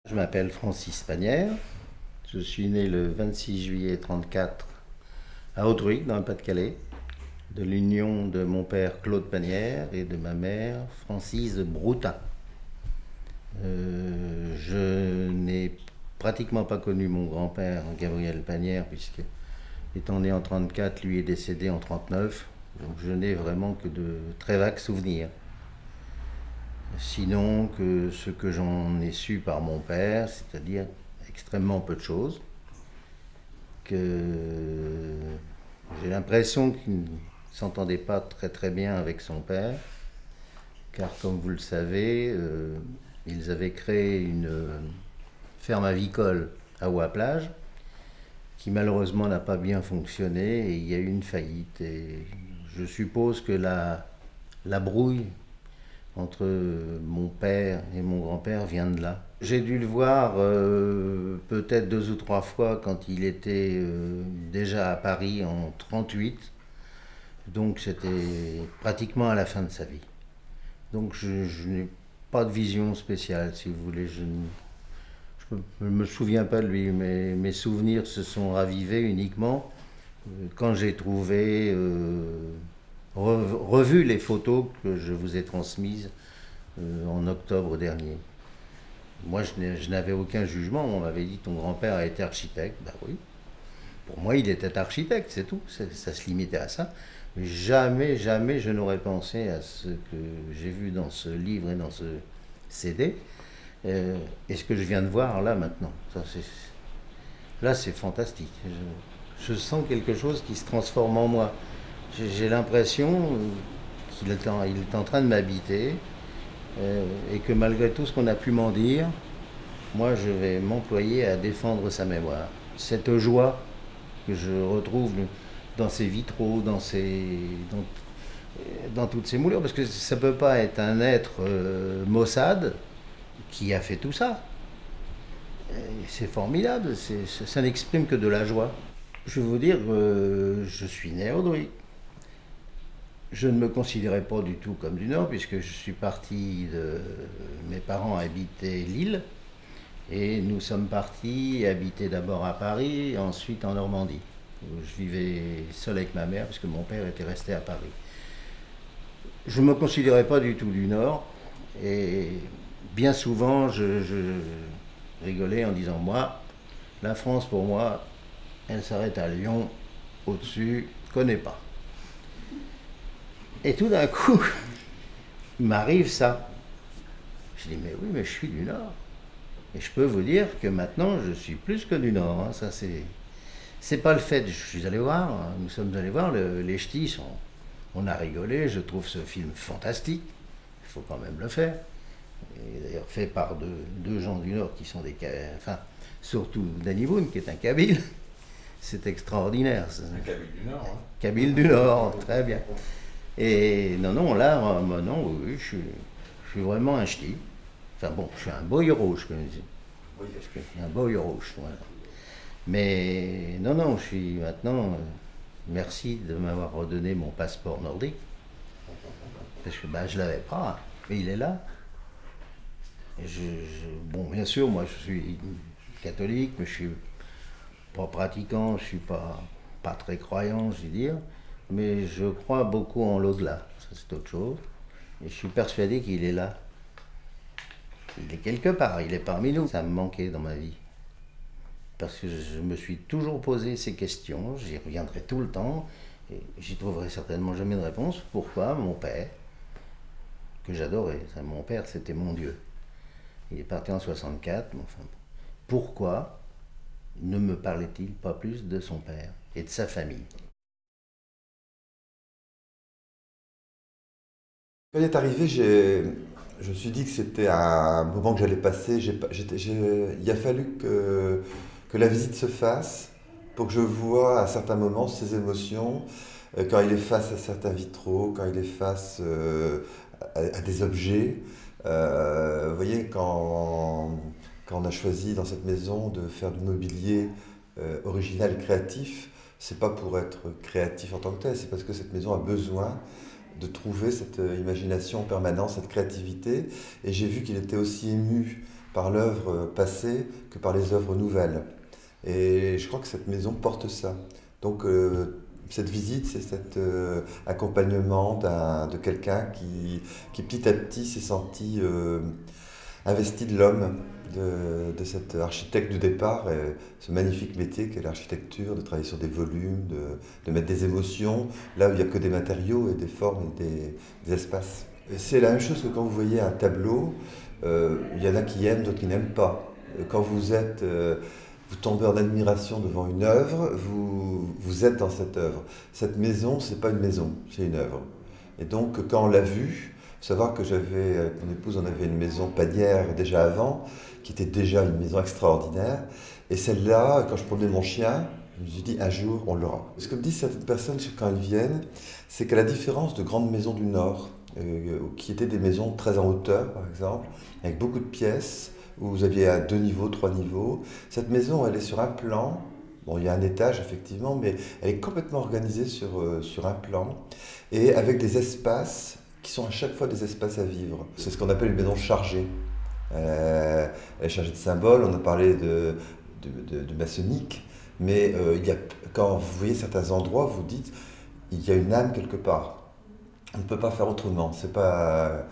Je m'appelle Francis Panière, je suis né le 26 juillet 1934 à Audruy, dans le Pas-de-Calais, de l'union de mon père Claude Panière et de ma mère Francise Broutin. Je n'ai pratiquement pas connu mon grand-père Gabriel Panière, puisque étant né en 1934, lui est décédé en 1939, donc je n'ai vraiment que de très vagues souvenirs. Sinon que ce que j'en ai su par mon père, c'est-à-dire extrêmement peu de choses, que j'ai l'impression qu'il ne s'entendait pas très très bien avec son père, car comme vous le savez, ils avaient créé une ferme avicole à Ouaplage, qui malheureusement n'a pas bien fonctionné et il y a eu une faillite. Et je suppose que la brouille entre mon père et mon grand-père vient de là. J'ai dû le voir peut-être 2 ou 3 fois quand il était déjà à Paris en 1938. Donc c'était pratiquement à la fin de sa vie. Donc je n'ai pas de vision spéciale, si vous voulez. Je ne me souviens pas de lui, mais mes souvenirs se sont ravivés uniquement quand j'ai trouvé revu les photos que je vous ai transmises en octobre dernier. Moi, je n'avais aucun jugement. On m'avait dit ton grand-père a été architecte. Ben oui. Pour moi, il était architecte, c'est tout. Ça se limitait à ça. Mais jamais, jamais je n'aurais pensé à ce que j'ai vu dans ce livre et dans ce CD. Et ce que je viens de voir là maintenant. Là, c'est fantastique. Je sens quelque chose qui se transforme en moi. J'ai l'impression qu'il est en train de m'habiter et que malgré tout ce qu'on a pu m'en dire, moi je vais m'employer à défendre sa mémoire. Cette joie que je retrouve dans ces vitraux, dans toutes ces moulures, parce que ça ne peut pas être un être maussade qui a fait tout ça. C'est formidable, ça n'exprime que de la joie. Je vais vous dire, je suis né à Audruy. Je ne me considérais pas du tout comme du Nord, puisque je suis parti de... Mes parents habitaient Lille, et nous sommes partis habiter d'abord à Paris, ensuite en Normandie, où je vivais seul avec ma mère, puisque mon père était resté à Paris. Je ne me considérais pas du tout du Nord, et bien souvent je rigolais en disant, moi, la France pour moi, elle s'arrête à Lyon, au-dessus, je ne connais pas. Et tout d'un coup, il m'arrive ça. Je dis, mais oui, mais je suis du Nord. Et je peux vous dire que maintenant, je suis plus que du Nord. Hein. Ça, c'est pas le fait. Je suis allé voir, hein, nous sommes allés voir les Ch'tis. On a rigolé. Je trouve ce film fantastique. Il faut quand même le faire. Et d'ailleurs, fait par deux gens du Nord qui sont des. Enfin, surtout Danny Boone, qui est un Kabyle. C'est extraordinaire. Un Kabyle du Nord. Hein. Kabyle du Nord, très bien. Et non, là, non, oui, je suis vraiment un ch'ti. Enfin bon, je suis un boy rouge, comme je dis. Oui. Je suis un boy rouge, voilà. Mais non, je suis maintenant... merci de m'avoir redonné mon passeport nordique. Parce que je ne l'avais pas, mais il est là. Et bon, bien sûr, moi je suis catholique, mais je suis pas pratiquant, je suis pas très croyant, je veux dire. Mais je crois beaucoup en l'au-delà, ça c'est autre chose. Et je suis persuadé qu'il est là. Il est quelque part, il est parmi nous. Ça me manquait dans ma vie. Parce que je me suis toujours posé ces questions, j'y reviendrai tout le temps, et j'y trouverai certainement jamais de réponse. Pourquoi mon père, que j'adorais, mon père c'était mon Dieu. Il est parti en 64, mais enfin, pourquoi ne me parlait-il pas plus de son père et de sa famille? Quand il est arrivé, je me suis dit que c'était un moment que j'allais passer. Il a fallu que la visite se fasse pour que je voie à certains moments ses émotions, quand il est face à certains vitraux, quand il est face à des objets. Vous voyez, quand on a choisi dans cette maison de faire du mobilier original et créatif, c'est pas pour être créatif en tant que tel, c'est parce que cette maison a besoin de trouver cette imagination en permanence, cette créativité. Et j'ai vu qu'il était aussi ému par l'œuvre passée que par les œuvres nouvelles. Et je crois que cette maison porte ça. Donc cette visite, c'est cet accompagnement de quelqu'un qui petit à petit s'est senti investi de l'homme, de cet architecte du départ, et ce magnifique métier qu'est l'architecture, de travailler sur des volumes, de mettre des émotions, là où il n'y a que des matériaux et des formes et des espaces. Et c'est la même chose que quand vous voyez un tableau, il y en a qui aiment, d'autres qui n'aiment pas. Quand vous tombez en admiration devant une œuvre, vous êtes dans cette œuvre. Cette maison, c'est pas une maison, c'est une œuvre. Et donc, quand on l'a vue, faut savoir que j'avais, avec mon épouse, on avait une maison panière déjà avant, qui était déjà une maison extraordinaire. Et celle-là, quand je promenais mon chien, je me suis dit, un jour, on l'aura. Ce que me disent certaines personnes quand elles viennent, c'est qu'à la différence de grandes maisons du Nord, qui étaient des maisons très en hauteur, par exemple, avec beaucoup de pièces, où vous aviez à 2 niveaux, 3 niveaux. Cette maison, elle est sur un plan. Bon, il y a un étage, effectivement, mais elle est complètement organisée sur un plan, et avec des espaces qui sont à chaque fois des espaces à vivre. C'est ce qu'on appelle une maison chargée. Elle est chargée de symboles, on a parlé de maçonnique, mais quand vous voyez certains endroits, vous dites, il y a une âme quelque part. On ne peut pas faire autrement. C'est pas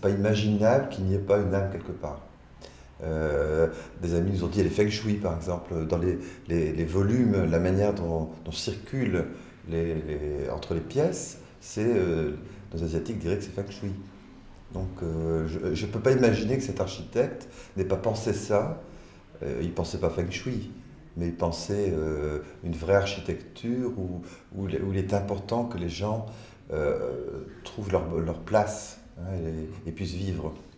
imaginable qu'il n'y ait pas une âme quelque part. Des amis nous ont dit, il y a les feng shui par exemple, dans les volumes, la manière dont circulent entre les pièces, nos Asiatiques diraient que c'est feng shui. Donc je ne peux pas imaginer que cet architecte n'ait pas pensé ça. Il ne pensait pas feng shui, mais il pensait une vraie architecture où il est important que les gens trouvent leur place, hein, et puissent vivre.